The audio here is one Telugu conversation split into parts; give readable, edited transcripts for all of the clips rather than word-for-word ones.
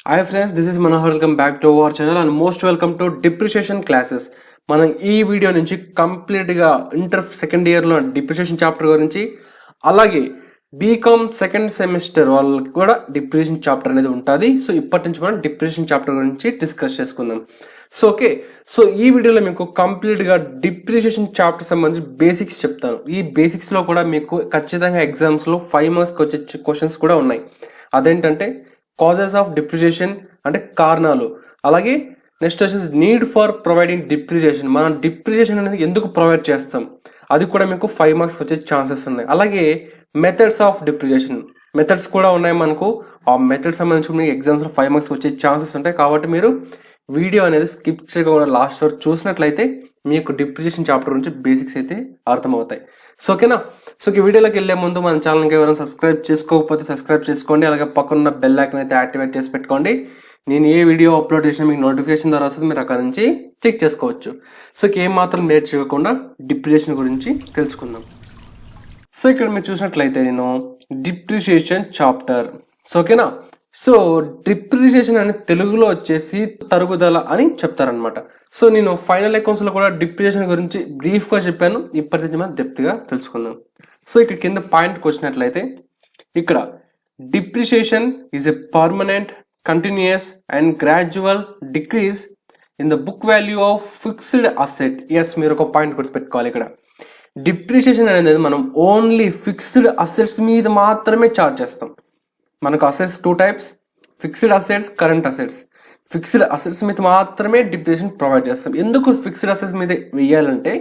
Hi friends, this is Manohar. Welcome back to our channel and most welcome to depreciation classes. మనం ఈ వీడియో నుంచి కంప్లీట్గా ఇంటర్ సెకండ్ ఇయర్లో డిప్రిషియేషన్ చాప్టర్ గురించి, అలాగే బీకామ్ సెకండ్ సెమిస్టర్ వాళ్ళకి కూడా డిప్రిషియేషన్ చాప్టర్ అనేది ఉంటుంది. సో ఇప్పటి నుంచి మనం డిప్రిషియేషన్ చాప్టర్ గురించి డిస్కస్ చేసుకుందాం. సో ఈ వీడియోలో మీకు కంప్లీట్గా డిప్రిషియేషన్ చాప్టర్ సంబంధించి బేసిక్స్ చెప్తాను. ఈ బేసిక్స్లో కూడా మీకు ఖచ్చితంగా ఎగ్జామ్స్లో 5 మార్క్స్కి వచ్చే క్వశ్చన్స్ కూడా ఉన్నాయి. అదేంటంటే కాజెస్ ఆఫ్ డిప్రిషియేషన్ అంటే కారణాలు, అలాగే నెక్స్ట్ వచ్చేసి నీడ్ ఫర్ ప్రొవైడింగ్ డిప్రిషియేషన్, మనం డిప్రిషియేషన్ అనేది ఎందుకు ప్రొవైడ్ చేస్తాం అది కూడా మీకు 5 మార్క్స్ వచ్చే ఛాన్సెస్ ఉన్నాయి. అలాగే మెథడ్స్ ఆఫ్ డిప్రిషియేషన్, మెథడ్స్ కూడా ఉన్నాయి మనకు. ఆ మెథడ్స్ సంబంధించి మీకు ఎగ్జామ్స్లో 5 మార్క్స్ వచ్చే ఛాన్సెస్ ఉంటాయి. కాబట్టి మీరు వీడియో అనేది స్కిప్ చేయకుండా లాస్ట్ వరకు చూసినట్లయితే మీకు డిప్రిషియేషన్ చాప్టర్ గురించి బేసిక్స్ అయితే అర్థమవుతాయి. సో ఓకేనా. సో ఈ వీడియోలోకి వెళ్లే ముందు మన ఛానల్కి ఎవరైనా సబ్స్క్రైబ్ చేసుకోకపోతే సబ్స్క్రైబ్ చేసుకోండి. అలాగే పక్కన బెల్ ఐకాన్ అయితే యాక్టివేట్ చేసి పెట్టుకోండి. నేను ఏ వీడియో అప్లోడ్ చేసినా మీకు నోటిఫికేషన్ ద్వారా వస్తుంది, మీరు అక్కడ నుంచి చెక్ చేసుకోవచ్చు. సో ఏం మాత్రం లేట్ చేయకుండా డిప్రిషియేషన్ గురించి తెలుసుకుందాం. సో ఇక్కడ మీరు చూసినట్లయితే నేను డిప్రిషియేషన్ చాప్టర్. సో ఓకేనా. సో డిప్రిషియేషన్ అనేది తెలుగులో వచ్చేసి తరుగుదల అని చెప్తారనమాట. సో నేను ఫైనల్ అకౌంట్స్ లో కూడా డిప్రిషియేషన్ గురించి బ్రీఫ్ గా చెప్పాను. ఇప్పటి నుంచి మనం డెప్త్ గా తెలుసుకుందాం. సో ఇక్కడ కింద పాయింట్కి వచ్చినట్లయితే ఇక్కడ depreciation is a permanent, continuous and gradual decrease in the book value of fixed asset. Yes, మీరు ఒక పాయింట్ గుర్తుపెట్టుకోవాలి. ఇక్కడ డిప్రిషియేషన్ అనేది మనం ఓన్లీ ఫిక్స్డ్ అసెట్స్ మీద మాత్రమే ఛార్జ్ చేస్తాం. మనకు assets 2 types, fixed assets, current assets. Fixed assets మీద మాత్రమే డిప్రిషియేషన్ ప్రొవైడ్ చేస్తాం. ఎందుకు ఫిక్స్డ్ అసెట్స్ మీద వేయాలంటే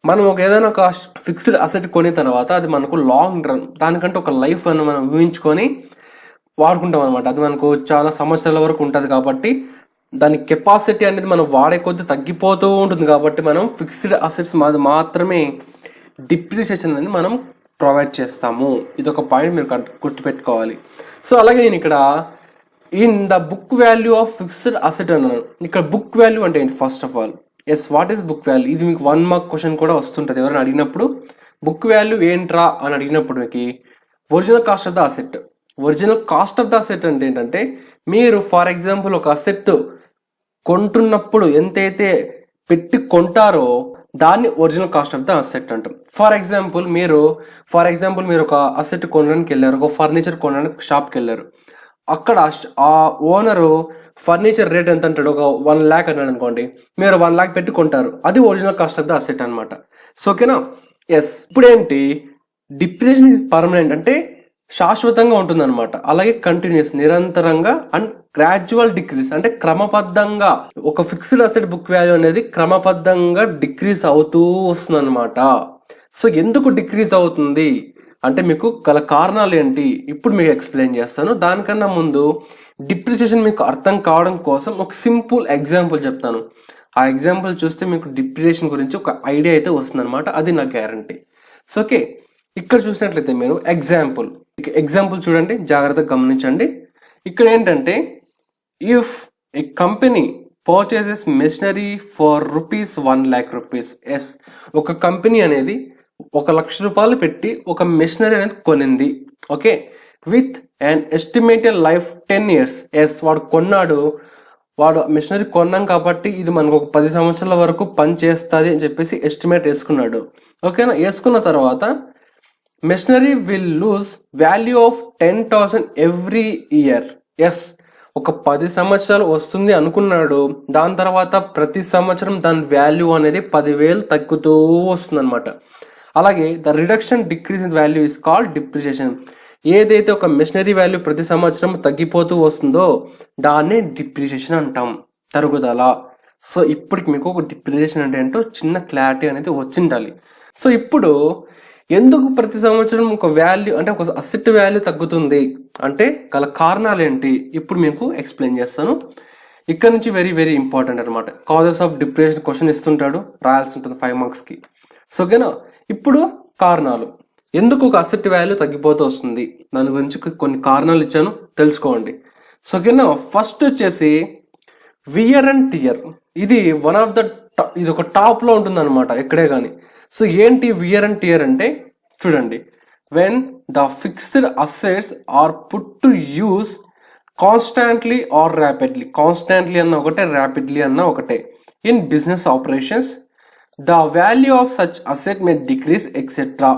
మనం ఏదైనా ఒక ఫిక్స్డ్ అసెట్ కొనే తర్వాత అది మనకు లాంగ్ రన్, దానికంటే ఒక లైఫ్ అని మనం ఊహించుకొని వాడుకుంటాం అనమాట. అది మనకు చాలా సంవత్సరాల వరకు ఉంటుంది. కాబట్టి దాని కెపాసిటీ అనేది మనం వాడే కొద్ది తగ్గిపోతూ ఉంటుంది. కాబట్టి మనం ఫిక్స్డ్ అసెట్స్ మీద మాత్రమే డిప్రిషియేషన్ అనేది మనం ప్రొవైడ్ చేస్తాము. ఇది ఒక పాయింట్ మీరు గుర్తుపెట్టుకోవాలి. సో అలాగే నేను ఇక్కడ in the book value of fixed asset అన్నాను. ఇక్కడ బుక్ వాల్యూ అంటే ఏంటి? First of all yes, what is book value? ఇది మీకు 1 మార్క్ క్వశ్చన్ కూడా వస్తుంటుంది. ఎవరైనా అడిగినప్పుడు బుక్ వాల్యూ ఏంట్రా అని అడిగినప్పుడు మీకు original cost of the asset. Original cost of the asset అంటే ఏంటంటే మీరు ఫర్ ఎగ్జాంపుల్ ఒక అసెట్ కొంటున్నప్పుడు ఎంతైతే పెట్టి కొంటారో దాన్ని original cost of the asset అంటాం. ఫర్ ఎగ్జాంపుల్ మీరు ఒక అసెట్ కొనడానికి వెళ్ళారు, ఒక ఫర్నిచర్ కొనడానికి షాప్కి వెళ్ళారు. అక్కడ ఆ ఓనరు ఫర్నిచర్ రేట్ ఎంత అంటాడు? ఒక 1 lakh అన్నాడు అనుకోండి. మీరు 1 lakh పెట్టి కొంటారు. అది original cost of the asset అనమాట. సో ఓకేనా. ఎస్, ఇప్పుడు ఏంటి? డిప్రిషియేషన్ ఇస్ పర్మనెంట్ అంటే శాశ్వతంగా ఉంటుంది అనమాట. అలాగే కంటిన్యూస్, నిరంతరంగా, అండ్ గ్రాడ్యువల్ డిక్రీస్ అంటే క్రమబద్ధంగా. ఒక ఫిక్స్డ్ అసెట్ బుక్ వాల్యూ అనేది క్రమబద్ధంగా డిక్రీస్ అవుతూ వస్తుంది అనమాట. సో ఎందుకు డిక్రీజ్ అవుతుంది అంటే మీకు గల కారణాలు ఏంటి ఇప్పుడు మీకు ఎక్స్ప్లెయిన్ చేస్తాను. దానికన్నా ముందు డిప్రిషియేషన్ మీకు అర్థం కావడం కోసం ఒక సింపుల్ ఎగ్జాంపుల్ చెప్తాను. ఆ ఎగ్జాంపుల్ చూస్తే మీకు డిప్రిషియేషన్ గురించి ఒక ఐడియా అయితే వస్తుంది అనమాట. అది నా గ్యారంటీ. సో ఓకే, ఇక్కడ చూసినట్లయితే మీరు ఎగ్జాంపుల్ చూడండి, జాగ్రత్తగా గమనించండి. ఇక్కడ ఏంటంటే if a company purchases machinery for ₹1 lakh. Yes, ఒక కంపెనీ అనేది 1,00,000 రూపాయలు పెట్టి ఒక మెషినరీ అనేది కొనింది. Okay, with and estimated life 10 years. Yes, వాడు మెషినరీ కొన్నాం కాబట్టి ఇది మనకు ఒక 10 సంవత్సరాల వరకు పని చేస్తుంది అని చెప్పేసి ఎస్టిమేట్ వేసుకున్నాడు. ఓకేనా. వేసుకున్న తర్వాత machinery will lose value of 10,000 every year. Yes, ఒక 10 సంవత్సరాలు వస్తుంది అనుకున్నాడు. దాని తర్వాత ప్రతి సంవత్సరం దాని వాల్యూ అనేది 10,000 తగ్గుతూ వస్తుంది అనమాట. అలాగే the reduction decrease in value is called depreciation. ఏదైతే ఒక మెషినరీ వాల్యూ ప్రతి సంవత్సరం తగ్గిపోతూ వస్తుందో దాన్ని డిప్రిషియేషన్ అంటాం, తరుగుదల. సో ఇప్పటికి మీకు ఒక డిప్రిషియేషన్ అంటే ఏంటో చిన్న క్లారిటీ అనేది వచ్చిండాలి. సో ఇప్పుడు ఎందుకు ప్రతి సంవత్సరం ఒక వాల్యూ అంటే ఒక అసెట్ వాల్యూ తగ్గుతుంది అంటే గల కారణాలు ఏంటి ఇప్పుడు మీకు ఎక్స్ప్లెయిన్ చేస్తాను. ఇక్కడ నుంచి వెరీ వెరీ ఇంపార్టెంట్ అనమాట. కాజెస్ ఆఫ్ డిప్రిషియేషన్ క్వశ్చన్ ఇస్తుంటాడు, రాయాల్సి ఉంటుంది 5 marks కి. సో ఓకేనా. ఇప్పుడు కారణాలు, ఎందుకు ఒక అసెట్ వాల్యూ తగ్గిపోతూ వస్తుంది దాని గురించి కొన్ని కారణాలు ఇచ్చాను, తెలుసుకోండి. సో ఓకేనా. ఫస్ట్ వచ్చేసి వియర్ అండ్ టియర్. ఇది ఇది ఒక టాప్ లో ఉంటుంది అనమాట ఎక్కడే కానీ. సో ఏంటి వియర్ అండ్ టియర్ అంటే చూడండి, when the fixed assets are put to use constantly or rapidly, constantly అన్న ఒకటే, ర్యాపిడ్లీ అన్న ఒకటే. In business operations the value of such asset may decrease etcetera.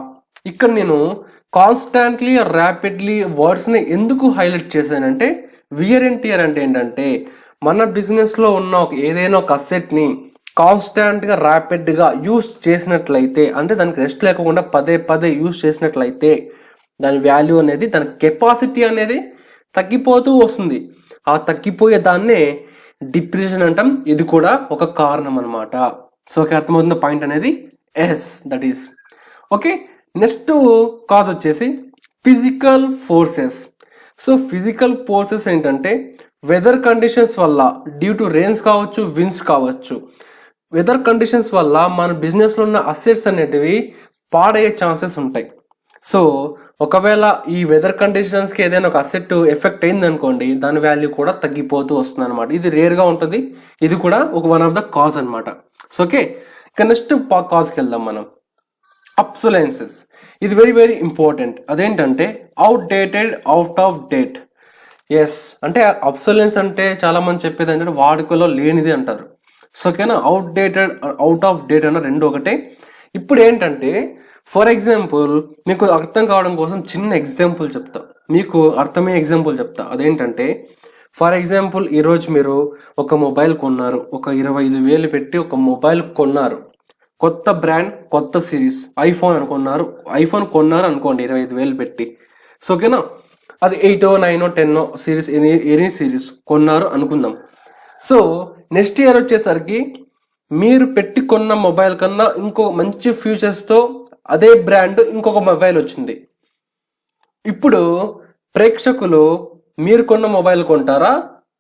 ఇక్కడ నేను కాన్స్టాంట్లీ ర్యాపిడ్లీ వర్డ్స్ని ఎందుకు హైలైట్ చేశానంటే, వియర్ అండ్ టియర్ అంటే ఏంటంటే మన బిజినెస్లో ఉన్న ఏదైనా ఒక అసెట్ని కాన్స్టాంట్గా ర్యాపిడ్గా యూస్ చేసినట్లయితే, అంటే దానికి రెస్ట్ లేకుండా పదే పదే యూస్ చేసినట్లయితే దాని వాల్యూ అనేది, దాని కెపాసిటీ అనేది తగ్గిపోతూ వస్తుంది. ఆ తగ్గిపోయే దాన్నే డిప్రిసియేషన్ అంటాం. ఇది కూడా ఒక కారణం అనమాట. సో ఓకే, అర్థమవుతున్న పాయింట్ అనేది yes, that is okay. Next cause వచ్చేసి physical forces. So physical forces ఏంటంటే వెదర్ కండిషన్స్ వల్ల, డ్యూ టు రెయిన్స్ కావచ్చు, విండ్స్ కావచ్చు, వెదర్ కండిషన్స్ వల్ల మన బిజినెస్లో ఉన్న అసెట్స్ అనేటివి పాడయ్యే ఛాన్సెస్ ఉంటాయి. సో ఒకవేళ ఈ వెదర్ కండిషన్స్కి ఏదైనా ఒక అసెట్ ఎఫెక్ట్ అయింది అనుకోండి, దాని వాల్యూ కూడా తగ్గిపోతూ వస్తుంది అనమాట. ఇది రేర్గా ఉంటుంది. ఇది కూడా ఒక వన్ ఆఫ్ ద కాజ్ అనమాట. సో ఓకే, ఇక నెక్స్ట్ కాజ్కి వెళ్దాం మనం. అబ్సొలెన్సెస్. ఇది వెరీ వెరీ ఇంపార్టెంట్. అదేంటంటే outdated, out of date. Yes, అంటే అబ్సొలెన్స్ అంటే చాలా మంది చెప్పేది ఏంటంటే వాడుకలో లేనిది అంటారు. సో ఓకేనా, అవుట్డేటెడ్, అవుట్ ఆఫ్ డేట్ అన్న రెండు ఒకటే. ఇప్పుడు ఏంటంటే ఫర్ ఎగ్జాంపుల్ మీకు అర్థం కావడం కోసం చిన్న ఎగ్జాంపుల్ చెప్తా, మీకు అర్థమయ్యే ఎగ్జాంపుల్ చెప్తా. అదేంటంటే ఫర్ ఎగ్జాంపుల్ ఈరోజు మీరు ఒక మొబైల్ కొన్నారు, ఒక 25,000 పెట్టి ఒక మొబైల్ కొన్నారు, కొత్త బ్రాండ్, కొత్త సిరీస్, ఐఫోన్ కొన్నారు అనుకోండి 25,000 పెట్టి. సో ఓకేనా, అది 8, 9, 10 సిరీస్, ఎనీ సిరీస్ కొన్నారు అనుకుందాం. సో నెక్స్ట్ ఇయర్ వచ్చేసరికి మీరు పెట్టి కొన్న మొబైల్ కన్నా ఇంకో మంచి ఫీచర్స్తో అదే బ్రాండ్ ఇంకొక మొబైల్ వచ్చింది. ఇప్పుడు ప్రేక్షకులు మీరు కొన్న మొబైల్ కొంటారా,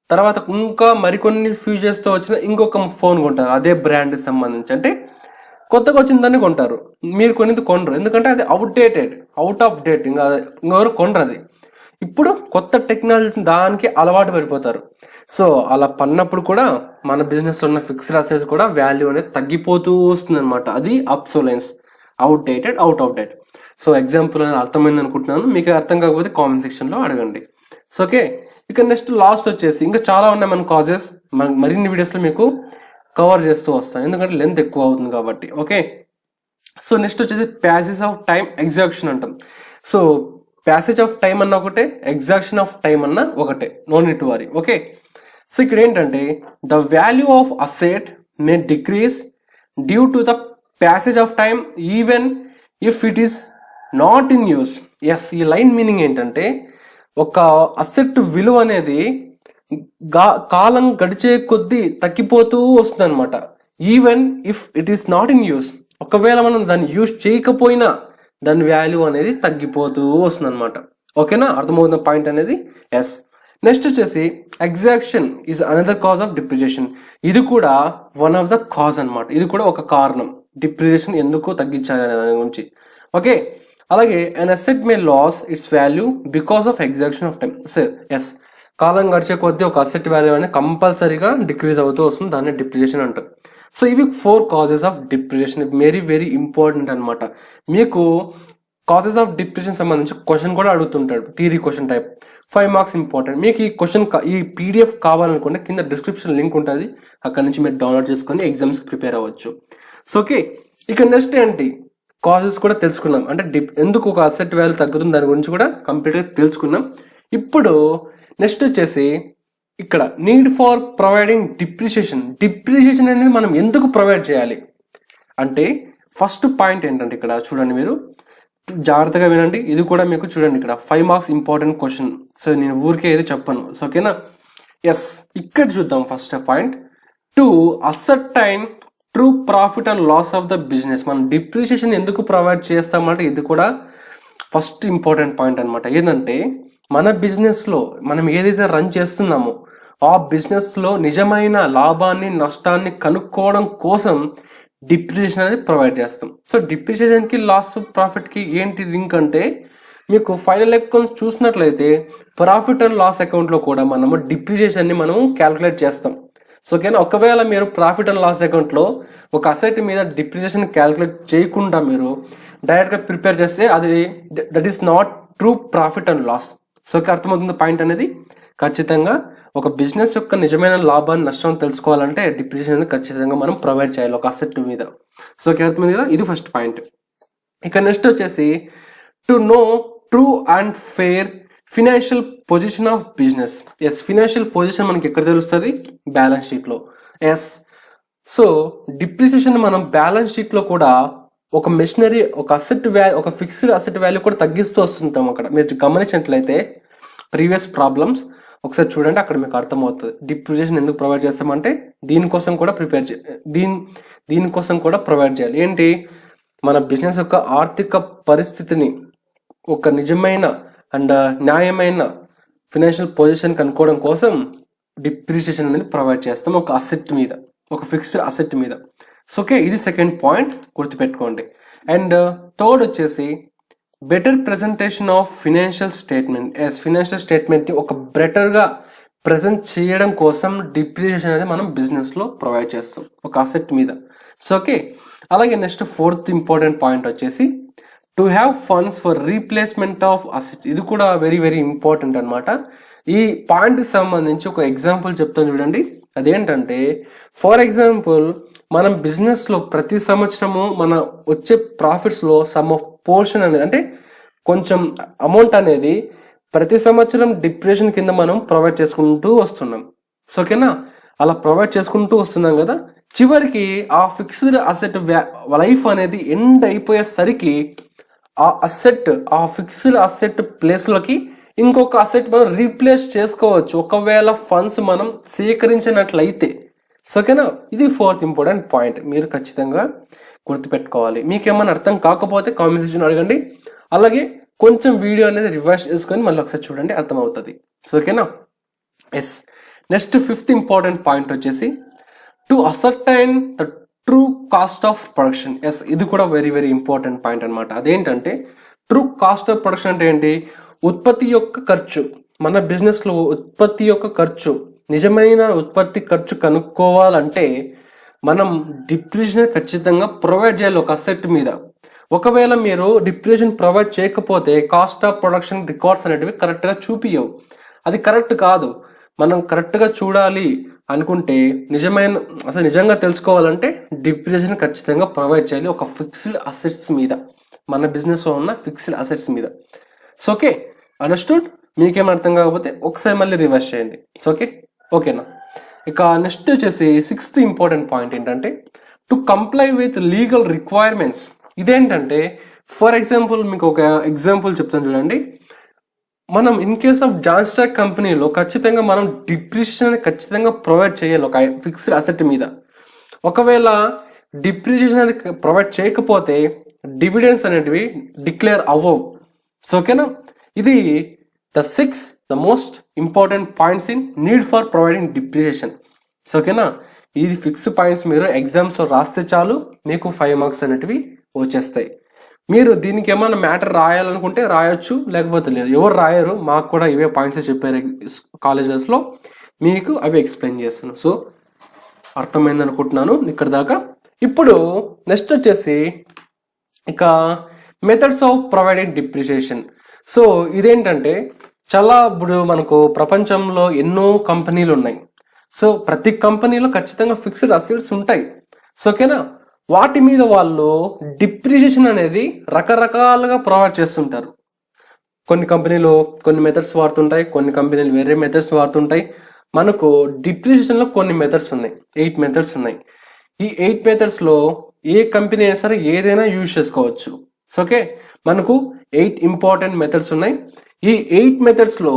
తర్వాత ఇంకా మరికొన్ని ఫీచర్స్తో వచ్చిన ఇంకొక ఫోన్ కొంటారు అదే బ్రాండ్ సంబంధించి? అంటే కొత్తగా వచ్చిన దాన్ని కొంటారు, మీరు కొనేది కొనరు. ఎందుకంటే అది అవుట్డేటెడ్, అవుట్ ఆఫ్ డేట్, ఇంకెవరు కొనరు అది. ఇప్పుడు కొత్త టెక్నాలజీ దానికి అలవాటు పడిపోతారు. సో అలా పడినప్పుడు కూడా మన బిజినెస్లో ఉన్న ఫిక్స్డ్ అసెట్స్ కూడా వాల్యూ అనేది తగ్గిపోతూ వస్తుంది అనమాట. అది obsolescence, outdated, out of date. So example అనేది అర్థమైంది అనుకుంటున్నాను. మీకు అర్థం కాకపోతే కామెంట్ సెక్షన్లో అడగండి. సో ఓకే, ఇక నెక్స్ట్ లాస్ట్ వచ్చేసి ఇంకా చాలా ఉన్నాయి మన కాజెస్. మరిన్ని వీడియోస్లో మీకు కవర్ చేస్తూ వస్తాను, ఎందుకంటే లెంత్ ఎక్కువ అవుతుంది కాబట్టి. ఓకే, సో నెక్స్ట్ వచ్చేసి ప్యాసేజ్ ఆఫ్ టైం, ఎగ్జాక్షన్ అంటాం. సో ప్యాసేజ్ ఆఫ్ టైం అన్న ఒకటే, ఎగ్జాక్షన్ ఆఫ్ టైం అన్న ఒకటే, no need to worry. Okay, so ఇక్కడ ఏంటంటే the value of asset may decrease due to the passage of time even if it is not in use. Yes, ఈ లైన్ మీనింగ్ ఏంటంటే ఒక అసెట్ విలువ అనేది కాలం గడిచే కొద్దీ తగ్గిపోతూ వస్తుంది అనమాట. Even if it is not in use, ఒకవేళ మనం దాన్ని యూజ్ చేయకపోయినా దాని వాల్యూ అనేది తగ్గిపోతూ వస్తుంది అనమాట. ఓకేనా, అర్థమవుతున్న పాయింట్ అనేది ఎస్. నెక్స్ట్ వచ్చేసి ఎగ్జాక్షన్ is another cause of depreciation. ఇది కూడా వన్ ఆఫ్ ద కాజ్ అనమాట. ఇది కూడా ఒక కారణం డిప్రిసియేషన్ ఎందుకు తగ్గించాలి అనే దాని గురించి. ఓకే, అలాగే an asset may lose its value because of exaction of time. Yes, కాలం గడిచే కొద్దీ ఒక అసెట్ వాల్యూ అనేది కంపల్సరీగా డిక్రీజ్ అవుతూ వస్తుంది, దాన్ని డిప్రిసియేషన్ అంటారు. సో ఇవి 4 causes of depreciation. Very very important అనమాట. మీకు కాజెస్ ఆఫ్ డిప్రిసియేషన్ సంబంధించి క్వశ్చన్ కూడా అడుగుతుంటాడు, theory question type. 5 marks important. మీకు ఈ క్వశ్చన్, ఈ పీడిఎఫ్ కావాలనుకుంటే కింద డిస్క్రిప్షన్ లింక్ ఉంటుంది, అక్కడ నుంచి మీరు డౌన్లోడ్ చేసుకొని ఎగ్జామ్స్కి ప్రిపేర్ అవ్వచ్చు. సో ఓకే, ఇక నెక్స్ట్ ఏంటి, కాజెస్ కూడా తెలుసుకున్నాం. అంటే ఎందుకు ఒక అసెట్ వాల్యూ తగ్గుతుంది దాని గురించి కూడా కంప్లీట్గా తెలుసుకున్నాం. ఇప్పుడు నెక్స్ట్ వచ్చేసి ఇక్కడ need for providing depreciation. Depreciation అనేది మనం ఎందుకు ప్రొవైడ్ చేయాలి అంటే ఫస్ట్ పాయింట్ ఏంటంటే ఇక్కడ చూడండి, మీరు జాగ్రత్తగా వినండి. ఇది కూడా మీకు చూడండి, ఇక్కడ 5 మార్క్స్ ఇంపార్టెంట్ క్వశ్చన్. సో నేను ఊరికే ఏది చెప్పను. సో ఓకేనా, ఎస్, ఇక్కడ చూద్దాం. First point, to ascertain true profit and loss of the business. మనం డిప్రిసియేషన్ ఎందుకు ప్రొవైడ్ చేస్తామంటే ఇది కూడా ఫస్ట్ ఇంపార్టెంట్ పాయింట్ అనమాట. ఏంటంటే మన బిజినెస్లో మనం ఏదైతే రన్ చేస్తున్నామో ఆ బిజినెస్లో నిజమైన లాభాన్ని నష్టాన్ని కనుక్కోవడం కోసం డిప్రిసియేషన్ అనేది ప్రొవైడ్ చేస్తాం. సో డిప్రిసియేషన్కి లాస్ ప్రాఫిట్కి ఏంటి లింక్ అంటే, మీకు ఫైనల్ అకౌంట్ చూసినట్లయితే ప్రాఫిట్ అండ్ లాస్ అకౌంట్లో కూడా మనము డిప్రిసియేషన్ని మనము క్యాల్కులేట్ చేస్తాం. సో ఓకేనా, ఒకవేళ మీరు ప్రాఫిట్ అండ్ లాస్ అకౌంట్లో ఒక అసెట్ మీద డిప్రిసియేషన్ క్యాల్కులేట్ చేయకుండా మీరు డైరెక్ట్గా ప్రిపేర్ చేస్తే అది that is not true profit and loss. So అర్థమవుతుంది పాయింట్ అనేది. ఖచ్చితంగా ఒక బిజినెస్ యొక్క నిజమైన లాభాన్ని నష్టం తెలుసుకోవాలంటే డిప్రిసియేషన్ అనేది ఖచ్చితంగా మనం ప్రొవైడ్ చేయాలి ఒక అసెట్ మీద. సో అర్థమైంది కదా, ఇది ఫస్ట్ పాయింట్. ఇక నెక్స్ట్ వచ్చేసి to know true and fair financial position of business. Yes, financial position మనకి ఎక్కడ తెలుస్తుంది? బ్యాలెన్స్ షీట్లో. ఎస్, సో డిప్రిసియేషన్ మనం బ్యాలెన్స్ షీట్లో కూడా ఒక మెషినరీ, ఒక అసెట్ వాల్యూ, ఒక ఫిక్స్డ్ అసెట్ వాల్యూ కూడా తగ్గిస్తూ వస్తుంటాం. అక్కడ మీరు గమనించినట్లయితే ప్రీవియస్ ప్రాబ్లమ్స్ ఒకసారి చూడండి, అక్కడ మీకు అర్థమవుతుంది డిప్రిసియేషన్ ఎందుకు ప్రొవైడ్ చేస్తామంటే దీనికోసం కూడా దీనికోసం కూడా ప్రొవైడ్ చేయాలి. ఏంటి? మన బిజినెస్ యొక్క ఆర్థిక పరిస్థితిని ఒక నిజమైన అండ్ న్యాయమైన ఫినాన్షియల్ పొజిషన్ కనుక్కోవడం కోసం డిప్రిసియేషన్ అనేది ప్రొవైడ్ చేస్తాం ఒక అసెట్ మీద, ఒక ఫిక్స్డ్ అసెట్ మీద. సో ఓకే, ఇది సెకండ్ పాయింట్ గుర్తుపెట్టుకోండి. అండ్ థర్డ్ వచ్చేసి better presentation of financial statement. Yes, financial statement ఒక బెటర్గా ప్రెజెంట్ చేయడం కోసం డిప్రిసియేషన్ అనేది మనం బిజినెస్లో ప్రొవైడ్ చేస్తాం ఒక అసెట్ మీద. సో ఓకే, అలాగే నెక్స్ట్ ఫోర్త్ ఇంపార్టెంట్ పాయింట్ వచ్చేసి to have funds for replacement of asset. ఇది కూడా వెరీ వెరీ ఇంపార్టెంట్ అనమాట. ఈ పాయింట్కి సంబంధించి ఒక ఎగ్జాంపుల్ చెప్తాను చూడండి. అదేంటంటే ఫర్ ఎగ్జాంపుల్ మనం బిజినెస్లో ప్రతి సంవత్సరము మన వచ్చే ప్రాఫిట్స్లో సమ్ ఆఫ్ పోర్షన్ అనేది, అంటే కొంచెం అమౌంట్ అనేది ప్రతి సంవత్సరం డిప్రిసియేషన్ కింద మనం ప్రొవైడ్ చేసుకుంటూ వస్తున్నాం. సో ఓకేనా, అలా ప్రొవైడ్ చేసుకుంటూ వస్తున్నాం కదా, చివరికి ఆ ఫిక్స్డ్ అసెట్ లైఫ్ అనేది ఎండ్ అయిపోయేసరికి ఆ ఫిక్స్డ్ అసెట్ ప్లేస్లోకి ఇంకొక అసెట్ మనం రీప్లేస్ చేసుకోవచ్చు ఒకవేళ ఫండ్స్ మనం సేకరించినట్లయితే. సో ఓకేనా, ఇది ఫోర్త్ ఇంపార్టెంట్ పాయింట్, మీరు ఖచ్చితంగా గుర్తుపెట్టుకోవాలి. మీకేమైనా అర్థం కాకపోతే కామెంట్ సెక్షన్ అడగండి, అలాగే కొంచెం వీడియో అనేది రివర్స్ చేసుకొని మళ్ళీ ఒకసారి చూడండి, అర్థమవుతుంది. సో ఓకేనా. Yes, next fifth important point వచ్చేసి to ascertain the true cost of production. Yes, ఇది కూడా వెరీ వెరీ ఇంపార్టెంట్ పాయింట్ అనమాట. అదేంటంటే ట్రూ కాస్ట్ ఆఫ్ ప్రొడక్షన్ అంటే ఏంటి? ఉత్పత్తి యొక్క ఖర్చు. మన బిజినెస్లో ఉత్పత్తి యొక్క ఖర్చు, నిజమైన ఉత్పత్తి ఖర్చు కనుక్కోవాలంటే మనం డిప్రిసియేషన్ ఖచ్చితంగా ప్రొవైడ్ చేయాలి ఒక అసెట్ మీద. ఒకవేళ మీరు డిప్రిసియేషన్ ప్రొవైడ్ చేయకపోతే కాస్ట్ ఆఫ్ ప్రొడక్షన్ రికార్డ్స్ అనేటివి కరెక్ట్గా చూపియవు. అది కరెక్ట్ కాదు. మనం కరెక్ట్గా చూడాలి అనుకుంటే నిజంగా తెలుసుకోవాలంటే డిప్రిసియేషన్ ఖచ్చితంగా ప్రొవైడ్ చేయాలి ఒక ఫిక్స్డ్ అసెట్స్ మీద, మన బిజినెస్లో ఉన్న ఫిక్స్డ్ అసెట్స్ మీద. So okay, understood? మీకేం అర్థం కాకపోతే ఒకసారి మళ్ళీ రివర్స్ చేయండి. సో ఓకేనా. ఇక నెక్స్ట్ వచ్చేసి సిక్స్త్ ఇంపార్టెంట్ పాయింట్ ఏంటంటే to comply with legal requirements. ఇదేంటంటే ఫర్ ఎగ్జాంపుల్ మీకు ఒక ఎగ్జాంపుల్ చెప్తాను చూడండి. మనం ఇన్ కేస్ ఆఫ్ జాన్స్టాక్ కంపెనీలో ఖచ్చితంగా మనం డిప్రిసియేషన్ ఖచ్చితంగా ప్రొవైడ్ చేయాలి ఒక ఫిక్స్డ్ అసెట్ మీద. ఒకవేళ డిప్రిసియేషన్ అనేది ప్రొవైడ్ చేయకపోతే డివిడెండ్స్ అనేటివి డిక్లేర్ అవ్వవు. సో ఓకేనా, ఇది the most important points in need for providing depreciation. So ఓకేనా, ఇది ఫిక్స్ పాయింట్స్ మీరు ఎగ్జామ్స్లో రాస్తే చాలు, మీకు 5 మార్క్స్ అనేటివి వచ్చేస్తాయి. మీరు దీనికి ఏమైనా మ్యాటర్ రాయాలనుకుంటే రాయొచ్చు, లేకపోతే లేదు. ఎవరు రాయరు, మాకు కూడా ఇవే పాయింట్స్ చెప్పారు కాలేజెస్లో, మీకు అవి ఎక్స్ప్లెయిన్ చేస్తాను. సో అర్థమైంది అనుకుంటున్నాను ఇక్కడ దాకా. ఇప్పుడు నెక్స్ట్ వచ్చేసి ఇక methods of providing depreciation. So ఇదేంటంటే చాలా ఇప్పుడు మనకు ప్రపంచంలో ఎన్నో కంపెనీలు ఉన్నాయి. సో ప్రతి కంపెనీలో ఖచ్చితంగా ఫిక్స్డ్ అసెట్స్ ఉంటాయి. సో ఓకేనా, వాటి మీద వాళ్ళు డిప్రిసియేషన్ అనేది రకరకాలుగా ప్రొవైడ్ చేస్తుంటారు. కొన్ని కంపెనీలు కొన్ని మెథడ్స్ వాడుతుంటాయి, కొన్ని కంపెనీలు వేరే మెథడ్స్ వాడుతుంటాయి. మనకు డిప్రిసియేషన్లో కొన్ని మెథడ్స్ ఉన్నాయి, 8 మెథడ్స్ ఉన్నాయి. ఈ 8 మెథడ్స్లో ఏ కంపెనీ అయినా సరే ఏదైనా యూజ్ చేసుకోవచ్చు. సో ఓకే, మనకు 8 ఇంపార్టెంట్ మెథడ్స్ ఉన్నాయి. ఈ 8 మెథడ్స్లో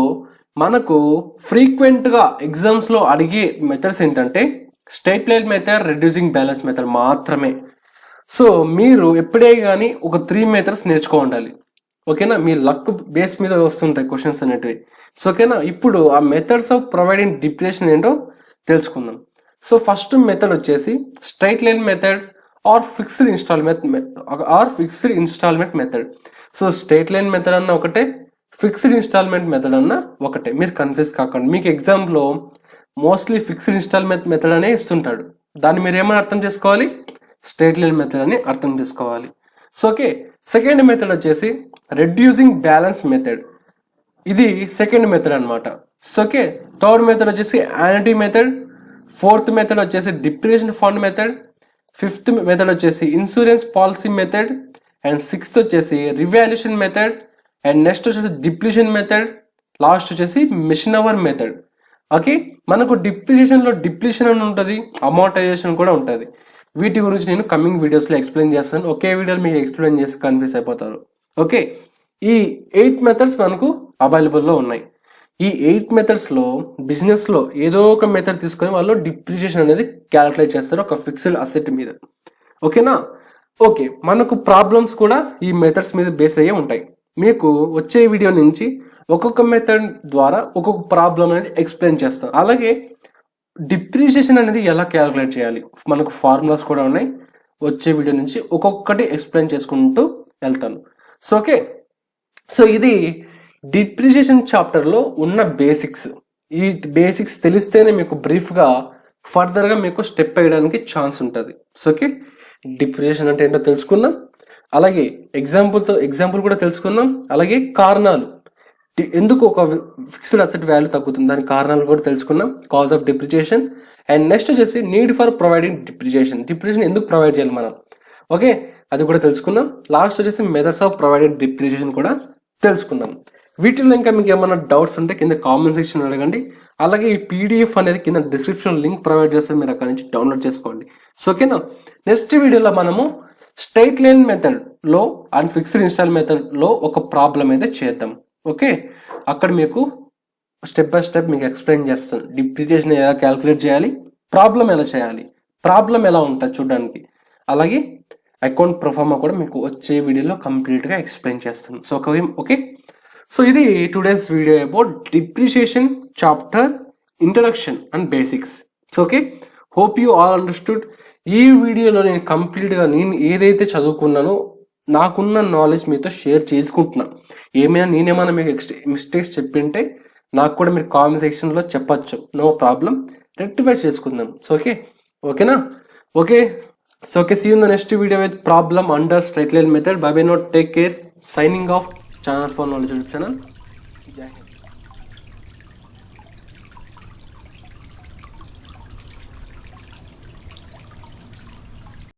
మనకు ఫ్రీక్వెంట్గా ఎగ్జామ్స్లో అడిగే మెథడ్స్ ఏంటంటే straight line method, reducing balance method మాత్రమే. సో మీరు ఎప్పుడే కానీ ఒక 3 మెథడ్స్ నేర్చుకోవాలి. ఓకేనా, మీ లక్ బేస్ మీద వస్తుంటాయి క్వశ్చన్స్ అనేటివి. సో ఓకేనా, ఇప్పుడు ఆ మెథడ్స్ ఆఫ్ ప్రొవైడింగ్ డిప్రిసియేషన్ ఏంటో తెలుసుకుందాం. సో ఫస్ట్ మెథడ్ వచ్చేసి straight line method or fixed installment method. So straight line method అన్న ఒకటే, ఫిక్స్డ్ ఇన్స్టాల్మెంట్ మెథడ్ అన్న ఒకటే. మీరు కన్ఫ్యూజ్ కాకండి. మీకు ఎగ్జామ్లో మోస్ట్లీ ఫిక్స్డ్ ఇన్స్టాల్మెంట్ మెథడ్ అనే ఇస్తుంటాడు. దాన్ని మీరు ఏమైనా అర్థం చేసుకోవాలి, స్ట్రైట్ లైన్ మెథడ్ అని అర్థం చేసుకోవాలి. సో ఓకే, సెకండ్ మెథడ్ వచ్చేసి రెడ్యూసింగ్ బ్యాలెన్స్ మెథడ్. ఇది సెకండ్ మెథడ్ అనమాట. సో ఓకే, థర్డ్ మెథడ్ వచ్చేసి యాన్యుటీ మెథడ్, ఫోర్త్ మెథడ్ వచ్చేసి depreciation fund method, fifth method వచ్చేసి insurance policy method, and sixth వచ్చేసి రివాల్యూషన్ మెథడ్, అండ్ నెక్స్ట్ వచ్చేసి డిప్లిషన్ మెథడ్, లాస్ట్ వచ్చేసి మిషన్ అవర్ మెథడ్. ఓకే, మనకు డిప్లిషన్ అని ఉంటుంది, అమౌంటైజేషన్ కూడా ఉంటుంది. వీటి గురించి నేను కమింగ్ వీడియోస్లో ఎక్స్ప్లెయిన్ చేస్తాను. ఒకే వీడియోలో మీకు ఎక్స్ప్లెయిన్ చేసి కన్ఫ్యూజ్ అయిపోతారు. ఓకే, ఈ 8 మెథడ్స్ మనకు అవైలబుల్లో ఉన్నాయి. ఈ 8 మెథడ్స్లో బిజినెస్లో ఏదో ఒక మెథడ్ తీసుకొని వాళ్ళు డిప్రిసియేషన్ అనేది క్యాలిక్యులేట్ చేస్తారు ఒక ఫిక్స్డ్ అసెట్ మీద. ఓకేనా? ఓకే, మనకు ప్రాబ్లమ్స్ కూడా ఈ మెథడ్స్ మీద బేస్ అయ్యే ఉంటాయి. మీకు వచ్చే వీడియో నుంచి ఒక్కొక్క మెథడ్ ద్వారా ఒక్కొక్క ప్రాబ్లం అనేది ఎక్స్ప్లెయిన్ చేస్తాను. అలాగే డిప్రిసియేషన్ అనేది ఎలా క్యాలిక్యులేట్ చేయాలి, మనకు ఫార్ములాస్ కూడా ఉన్నాయి. వచ్చే వీడియో నుంచి ఒక్కొక్కటి ఎక్స్ప్లెయిన్ చేసుకుంటూ వెళ్తాను. సో ఓకే, సో ఇది డిప్రిసియేషన్ చాప్టర్లో ఉన్న బేసిక్స్. ఈ బేసిక్స్ తెలిస్తేనే మీకు బ్రీఫ్గా ఫర్దర్గా మీకు స్టెప్ వేయడానికి ఛాన్స్ ఉంటుంది. సో ఓకే, డిప్రిసియేషన్ అంటే ఏంటో తెలుసుకున్నాం, అలాగే ఎగ్జాంపుల్ కూడా తెలుసుకున్నాం, అలాగే కారణాలు ఎందుకు ఒక ఫిక్స్డ్ అసెట్ వాల్యూ తగ్గుతుంది దాని కారణాలు కూడా తెలుసుకున్నాం, cause of depreciation. And next వచ్చేసి నీడ్ ఫర్ ప్రొవైడింగ్ డిప్రిసియేషన్ ఎందుకు ప్రొవైడ్ చేయాలి మనం, ఓకే, అది కూడా తెలుసుకున్నాం. లాస్ట్ వచ్చేసి మెథడ్స్ ఆఫ్ ప్రొవైడెడ్ డిప్రిసియేషన్ కూడా తెలుసుకున్నాం. వీటిలో ఇంకా మీకు ఏమైనా డౌట్స్ ఉంటే కింద కామెంట్ సెక్షన్ అడగండి. అలాగే ఈ పీడిఎఫ్ అనేది కింద డిస్క్రిప్షన్ లింక్ ప్రొవైడ్ చేస్తే మీరు అక్కడ నుంచి డౌన్లోడ్ చేసుకోండి. సో ఓకేనా, నెక్స్ట్ వీడియోలో మనము స్ట్రైట్ లైన్ మెథడ్ లో అండ్ ఫిక్స్డ్ ఇన్స్టాల్ మెథడ్ లో ఒక ప్రాబ్లం అయితే చేద్దాం. ఓకే, అక్కడ మీకు స్టెప్ బై స్టెప్ మీకు ఎక్స్ప్లెయిన్ చేస్తాను. డిప్రిసియేషన్ ఎలా క్యాలిక్యులేట్ చేయాలి, ప్రాబ్లం ఎలా చేయాలి, ప్రాబ్లం ఎలా ఉంటుంది చూడడానికి, అలాగే అకౌంట్ ప్రొఫార్మా కూడా మీకు వచ్చే వీడియోలో కంప్లీట్గా ఎక్స్ప్లెయిన్ చేస్తాను. సో ఓకే, సో ఇది today's video about depreciation chapter introduction and basics. So okay, hope you all understood. ఈ వీడియోలో నేను కంప్లీట్గా నేను ఏదైతే చదువుకున్నానో నాకున్న నాలెడ్జ్ మీతో షేర్ చేసుకుంటున్నా. నేనేమైనా మీకు మిస్టేక్స్ చెప్పింటే నాకు కూడా మీరు కామెంట్ సెక్షన్లో చెప్పచ్చు, నో ప్రాబ్లం, రెక్టిఫై చేసుకుందాం. సో ఓకేనా? Okay, so okay, see you in the next video with problem under straight line method. Bye bye, note, take care, signing off channel for knowledge YouTube channel. జై హింద్.